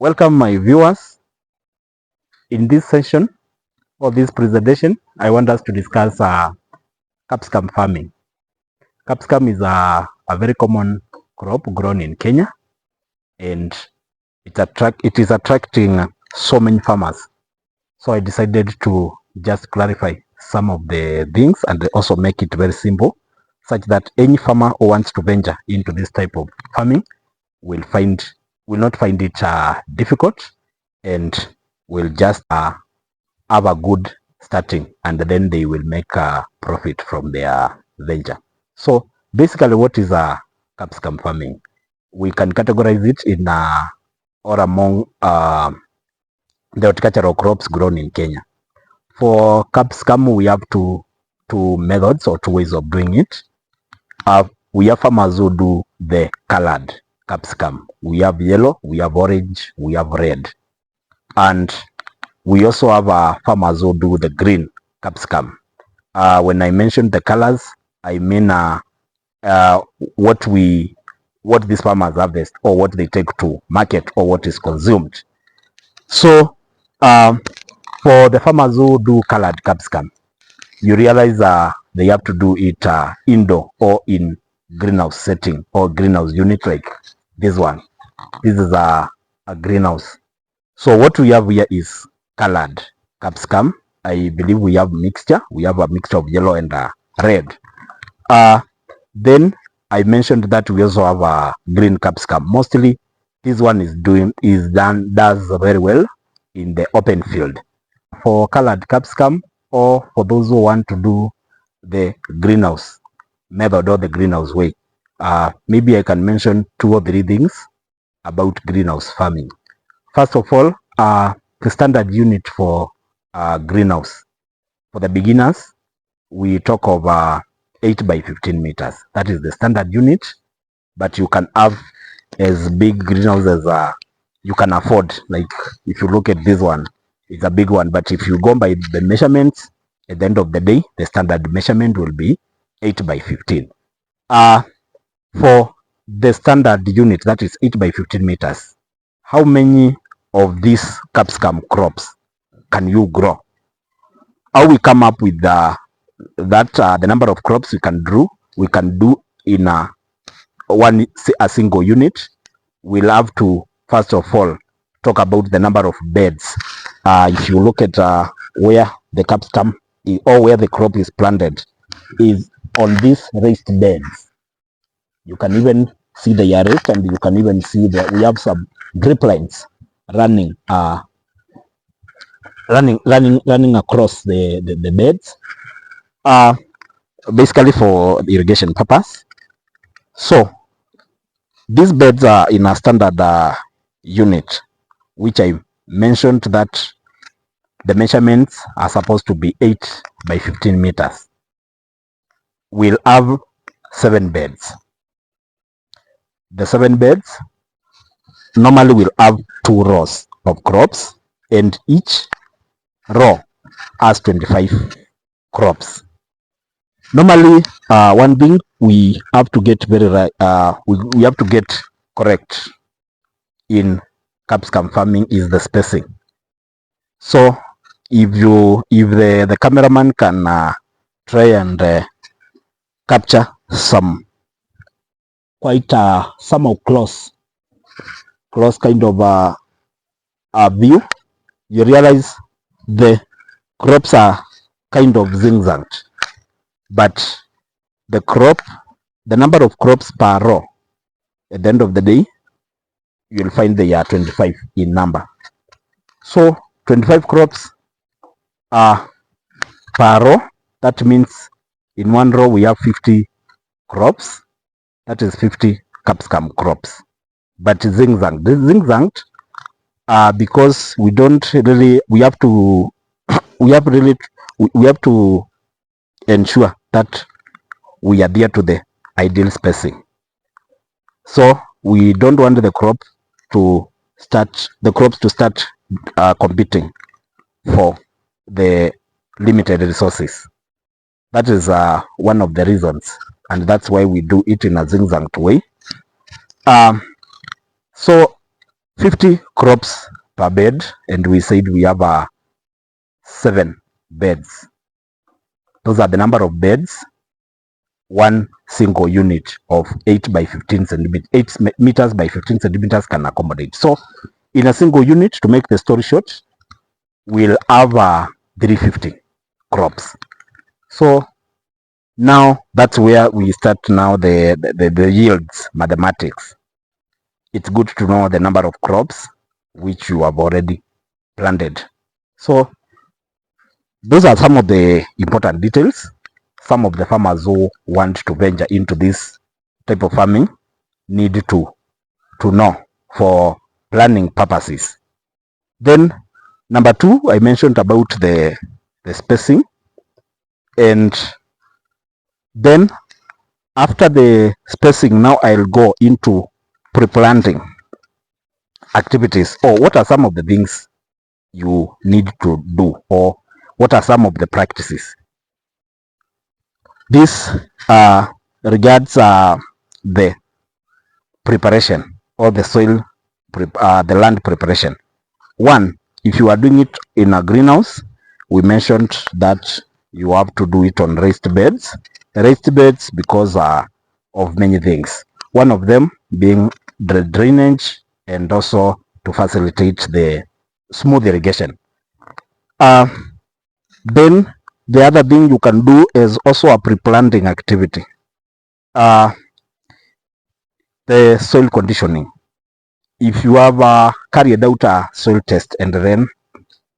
Welcome my viewers. In this session or this presentation, I want us to discuss capsicum farming. Capsicum is a very common crop grown in Kenya, and it is attracting so many farmers. So I decided to just clarify some of the things and also make it very simple, such that any farmer who wants to venture into this type of farming will not find it difficult, and will just have a good starting, and then they will make a profit from their venture. So basically, what is a capsicum farming? We can categorize it in or among the horticultural crops grown in Kenya. For capsicum, we have two methods or two ways of doing it. We have farmers who do the colored capsicum. We have yellow, we have orange, we have red, and we also have farmers who do the green capsicum. When I mention the colors, I mean what these farmers harvest, or what they take to market, or what is consumed. So for the farmers who do colored capsicum, you realize they have to do it indoor or in greenhouse setting or greenhouse unit, like this one. This is a greenhouse. So what we have here is colored capsicum. I believe we have mixture. We have a mixture of yellow and red. Then I mentioned that we also have a green capsicum. Mostly this one does very well in the open field. For colored capsicum, or for those who want to do the greenhouse method or the greenhouse way, maybe I can mention 2 or 3 things about greenhouse farming. First of all, the standard unit for greenhouse. For the beginners, we talk of 8 by 15 meters. That is the standard unit, but you can have as big greenhouse as you can afford. Like if you look at this one, it's a big one, but if you go by the measurements, at the end of the day, the standard measurement will be 8 by 15. For the standard unit, that is 8 by 15 meters, how many of these capsicum crops can you grow? How we come up with the number of crops we can do in a single unit. We'll have to first of all talk about the number of beds. If you look at where the capsicum or where the crop is planted is on these raised beds. You can even see the raised, and you can even see that we have some drip lines running across the beds, basically for irrigation purpose. So these beds are in a standard unit, which I mentioned that the measurements are supposed to be 8 by 15 meters. We'll have 7 beds. The 7 beds normally will have 2 rows of crops, and each row has 25 crops. Normally, one thing we have to get very right, we have to get correct in capsicum farming is the spacing. So if the cameraman can try and capture some quite somehow close kind of a view, you realize the crops are kind of zigzagged, but the number of crops per row, at the end of the day, you'll find they are 25 in number. So 25 crops are per row. That means in one row we have 50 crops. That is 50 capsicum crops. But zigzagged. This zigzagged because we have to ensure that we adhere to the ideal spacing. So we don't want the crops to start competing for the limited resources. That is one of the reasons, and that's why we do it in a zigzagged way. So 50 crops per bed, and we said we have 7 beds. Those are the number of beds one single unit of 8 by 15 centimeters, 8 meters by 15 centimeters can accommodate. So in a single unit, to make the story short, we'll have 350 crops. So now that's where we start now the yields mathematics. It's good to know the number of crops which you have already planted. So those are some of the important details. Some of the farmers who want to venture into this type of farming need to know for planning purposes. Then number 2, I mentioned about the spacing, and then after the spacing, now I'll go into pre-planting activities, or what are some of the things you need to do, or what are some of the practices. This regards the preparation or the soil, the land preparation. One, if you are doing it in a greenhouse, we mentioned that you have to do it on raised beds. Raised beds because of many things. One of them being the drainage and also to facilitate the smooth irrigation. Then the other thing you can do is also a pre-planting activity. The soil conditioning. If you have carried out a soil test and then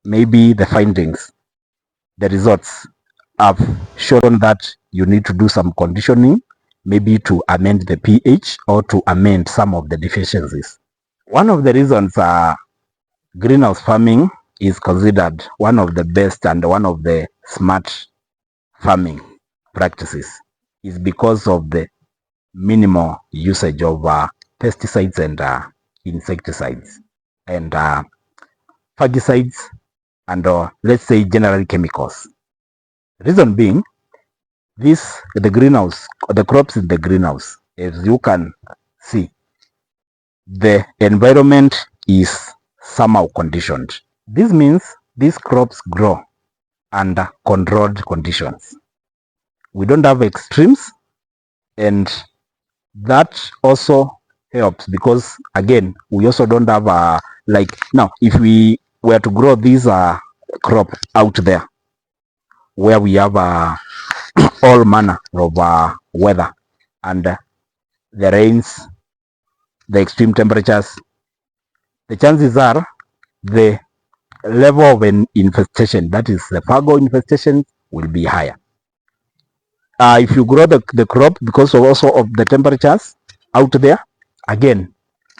maybe the findings, the results have shown that you need to do some conditioning, maybe to amend the pH or to amend some of the deficiencies. One of the reasons greenhouse farming is considered one of the best and one of the smart farming practices is because of the minimal usage of pesticides and insecticides and fungicides and let's say general chemicals. Reason being, the crops in the greenhouse, as you can see, the environment is somehow conditioned. This means these crops grow under controlled conditions. We don't have extremes, and that also helps because again we also don't have like now if we were to grow these crop out there where we have all manner of weather and the rains, the extreme temperatures, the chances are the level of an infestation, that is the fungal infestation, will be higher. If you grow the crop because of also of the temperatures out there, again,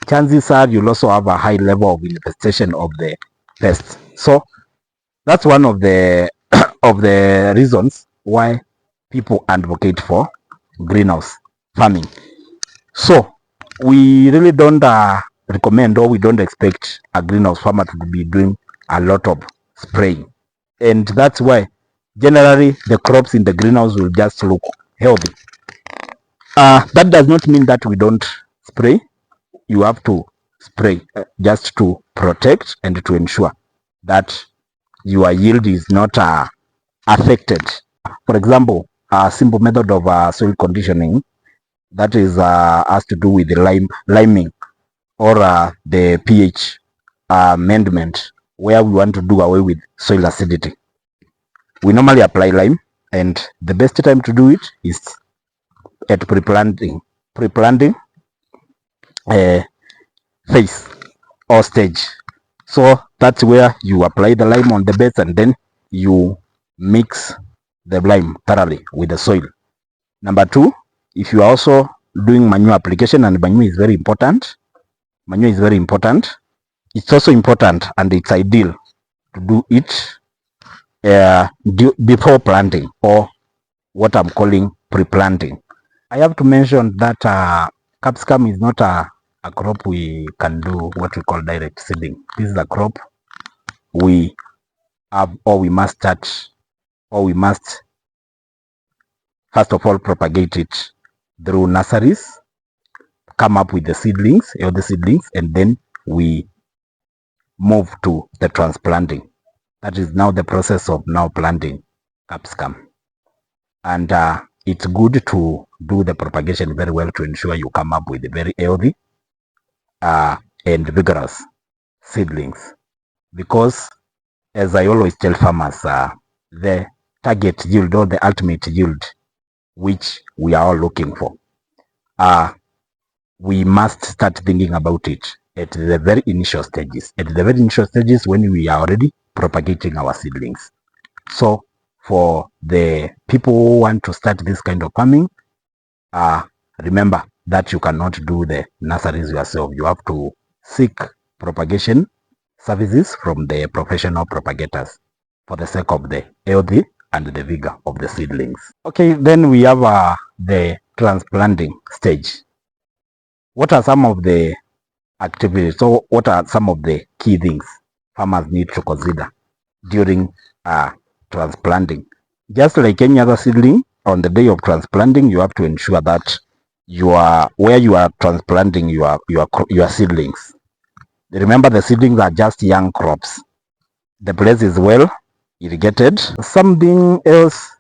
chances are you'll also have a high level of infestation of the pests. So that's one of the of the reasons why people advocate for greenhouse farming. So we really don't recommend, or we don't expect a greenhouse farmer to be doing a lot of spraying, and that's why generally the crops in the greenhouse will just look healthy. That does not mean that we don't spray. You have to spray just to protect and to ensure that your yield is not affected. For example, a simple method of soil conditioning that is has to do with the liming or the pH amendment, where we want to do away with soil acidity. We normally apply lime, and the best time to do it is at pre-planting phase or stage. So that's where you apply the lime on the beds and then you mix the lime thoroughly with the soil. Number 2, if you are also doing manure application, and manure is very important, it's also important and it's ideal to do it before planting, or what I'm calling pre-planting. I have to mention that capsicum is not a crop we can do what we call direct seeding. This is a crop we have, or we must start, or we must first of all propagate it through nurseries, come up with the seedlings, and then we move to the transplanting. That is now the process of now planting capsicum. And it's good to do the propagation very well to ensure you come up with very healthy and vigorous seedlings. Because as I always tell farmers, the target yield or the ultimate yield which we are all looking for, we must start thinking about it at the very initial stages. At the very initial stages when we are already propagating our seedlings. So for the people who want to start this kind of farming, remember that you cannot do the nurseries yourself. You have to seek propagation services from the professional propagators for the sake of the healthy and the vigor of the seedlings. Okay, then we have the transplanting stage. What are some of the activities? So what are some of the key things farmers need to consider during transplanting? Just like any other seedling, on the day of transplanting, you have to ensure that where you are transplanting your seedlings. Remember, the seedlings are just young crops. The place is well irrigated. Something else,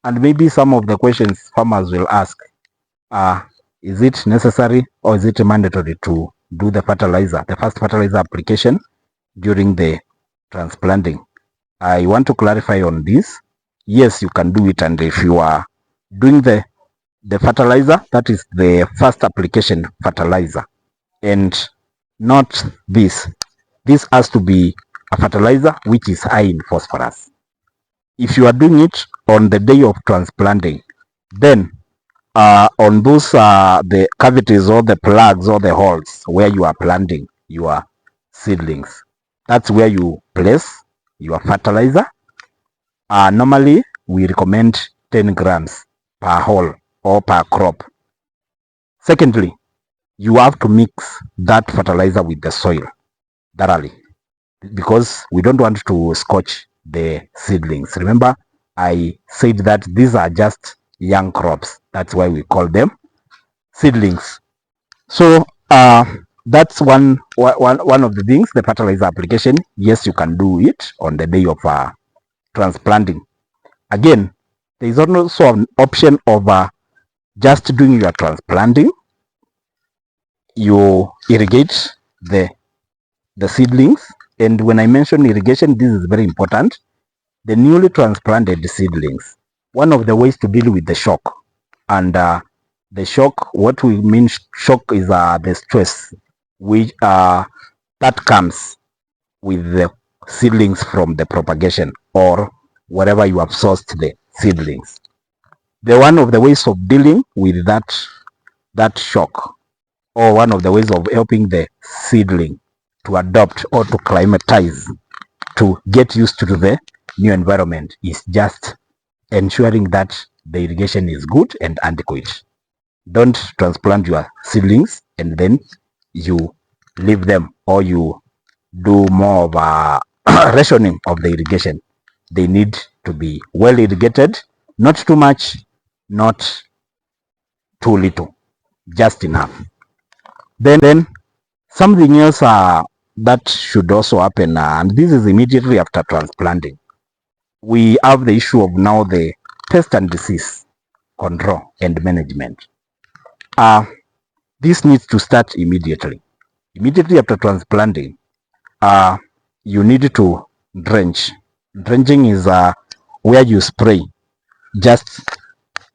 and maybe some of the questions farmers will ask are, is it necessary or is it mandatory to do the first fertilizer application during the transplanting? I want to clarify on this. Yes, you can do it, and if you are doing the fertilizer, that is the first application fertilizer, and not this has to be a fertilizer which is high in phosphorus. If you are doing it on the day of transplanting, then on those the cavities or the plugs or the holes where you are planting your seedlings, that's where you place your fertilizer. Normally we recommend 10 grams per hole or per crop. Secondly, you have to mix that fertilizer with the soil thoroughly, because we don't want to scorch the seedlings. Remember, I said that these are just young crops. That's why we call them seedlings. So that's one of the things, the fertilizer application. Yes, you can do it on the day of transplanting. Again, there is also an option of just doing your transplanting. You irrigate the seedlings, and when I mention irrigation, this is very important. The newly transplanted seedlings, one of the ways to deal with the shock, and the shock, what we mean shock is the stress which that comes with the seedlings from the propagation or wherever you have sourced the seedlings. The one of the ways of dealing with that shock, or one of the ways of helping the seedling to adopt or to climatize, to get used to the new environment, is just ensuring that the irrigation is good and adequate. Don't transplant your seedlings and then you leave them, or you do more of a rationing of the irrigation. They need to be well irrigated, not too much, not too little, just enough. Then something else that should also happen, and this is immediately after transplanting. We have the issue of now the pest and disease control and management. This needs to start immediately. Immediately after transplanting, you need to drench. Drenching is where you spray just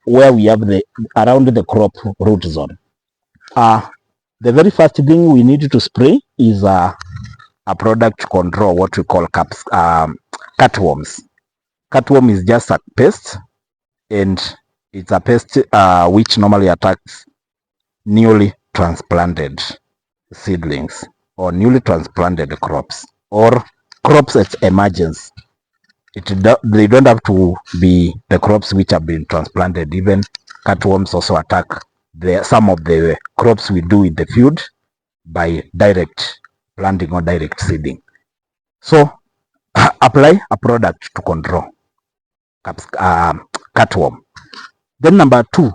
where we have around the crop root zone. The very first thing we need to spray is a product to control what we call cutworms. Cutworm is just a pest, and it's a pest which normally attacks newly transplanted seedlings or newly transplanted crops or crops at emergence. They don't have to be the crops which have been transplanted. Even cutworms also attack some of the crops we do in the field by direct planting or direct seeding. So apply a product to control cutworm. Then number 2,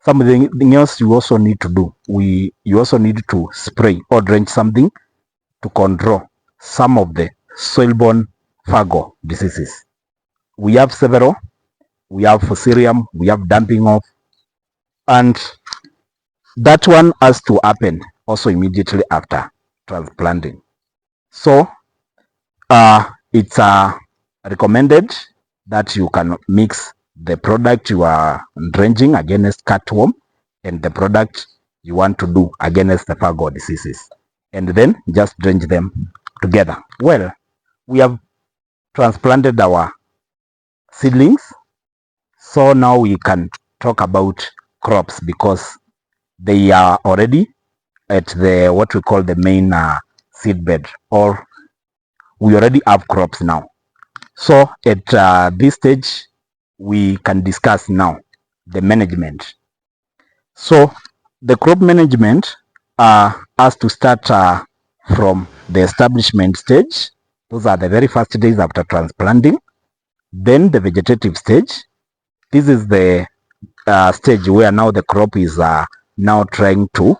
something else you also need to do. You also need to spray or drench something to control some of the soil-borne fungal diseases. We have several. We have fusarium, we have dumping off, and that one has to happen also immediately after transplanting. So it's recommended that you can mix the product you are drenching against cutworm and the product you want to do against the fungal diseases, and then just drench them together. Well, we have transplanted our seedlings, so now we can talk about crops because they are already at the what we call the main seed bed, or we already have crops now. So at this stage we can discuss now the management. So the crop management has to start from the establishment stage. Those are the very first days after transplanting. Then the vegetative stage. This is the stage where now the crop is now trying to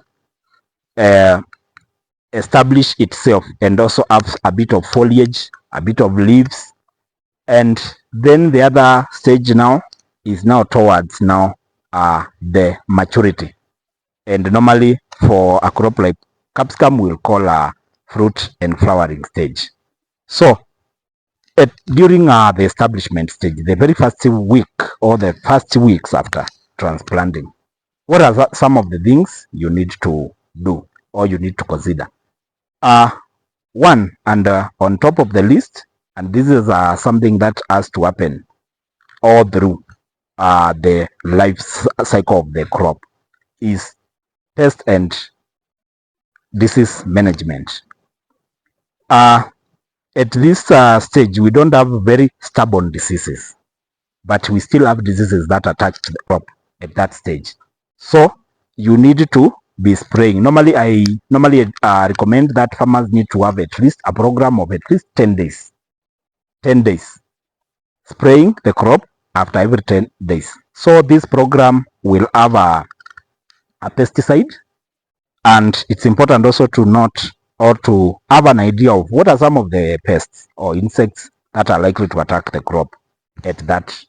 establish itself and also have a bit of foliage, a bit of leaves. And then the other stage now is now towards now the maturity. And normally for a crop like capsicum, we'll call a fruit and flowering stage. So during the establishment stage, the very first week or the first weeks after transplanting, what are some of the things you need to do or you need to consider? One, and on top of the list, and this is something that has to happen all through the life cycle of the crop, is pest and disease management. At this stage, we don't have very stubborn diseases, but we still have diseases that attack the crop at that stage. So you need to be spraying. Normally, I recommend that farmers need to have at least a program of at least 10 days. 10 days. Spraying the crop after every 10 days. So this program will have a pesticide, and it's important also to note or to have an idea of what are some of the pests or insects that are likely to attack the crop at that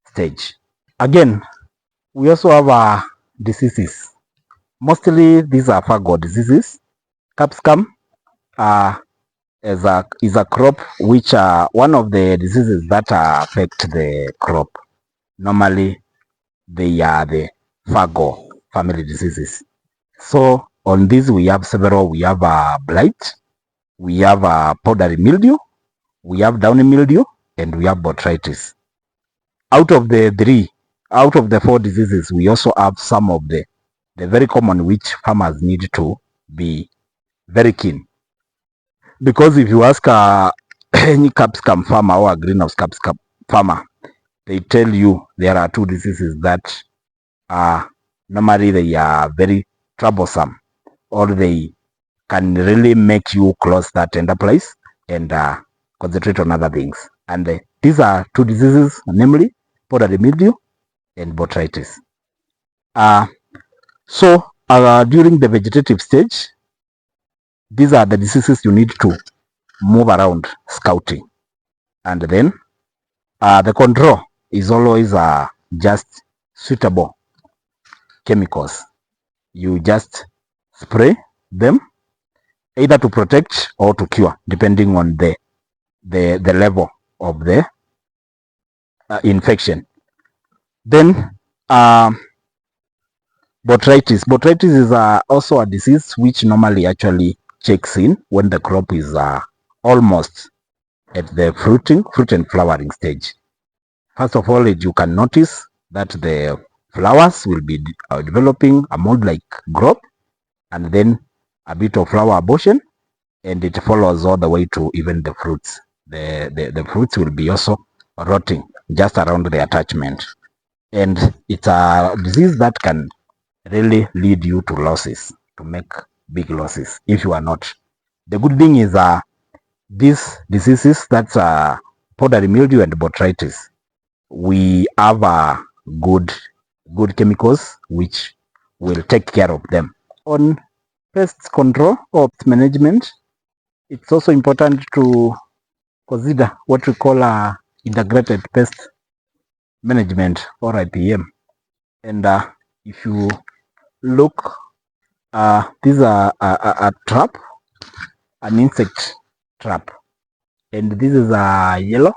stage. Again, we also have diseases. Mostly these are fungal diseases. Capsicum is a crop which one of the diseases that affect the crop. Normally they are the fungal family diseases. So on this we have several. We have blight, we have powdery mildew, we have downy mildew, and we have botrytis. Out of the four diseases, we also have some of the very common which farmers need to be very keen. Because if you ask any capsicum farmer or a greenhouse capsicum farmer, they tell you there are two diseases that normally they are very troublesome, or they can really make you close that tender place and concentrate on other things. And these are two diseases, namely powdery mildew and botrytis. So during the vegetative stage, these are the diseases you need to move around scouting. And then the control is always just suitable chemicals. You just spray them either to protect or to cure, depending on the level of the infection. Then botrytis. Botrytis is also a disease which normally actually checks in when the crop is almost at the fruit and flowering stage. First of all, you can notice that the flowers will be developing a mold-like growth, and then a bit of flower abortion, and it follows all the way to even the fruits. The fruits will be also rotting just around the attachment, and it's a disease that can really lead you to losses, to make big losses if you are not. The good thing is these diseases, that's powdery mildew and botrytis, we have good chemicals which will take care of them. On pest control or pest management, It's also important to consider what we call integrated pest management, or IPM. And if you look, this is a trap, an insect trap, and this is a yellow.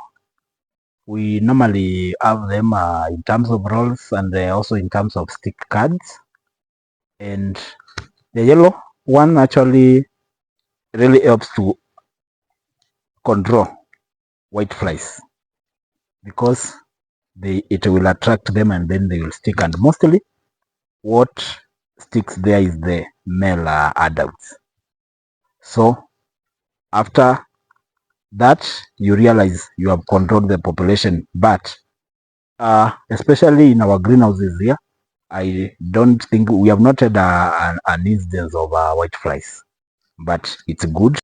We normally have them in terms of rolls and also in terms of stick cards. And the yellow one actually really helps to control white flies, because it will attract them and then they will stick, and mostly what sticks there is the male adults. So after that, you realize you have controlled the population. But especially in our greenhouses here, I don't think we have not had an instance of white flies, but it's good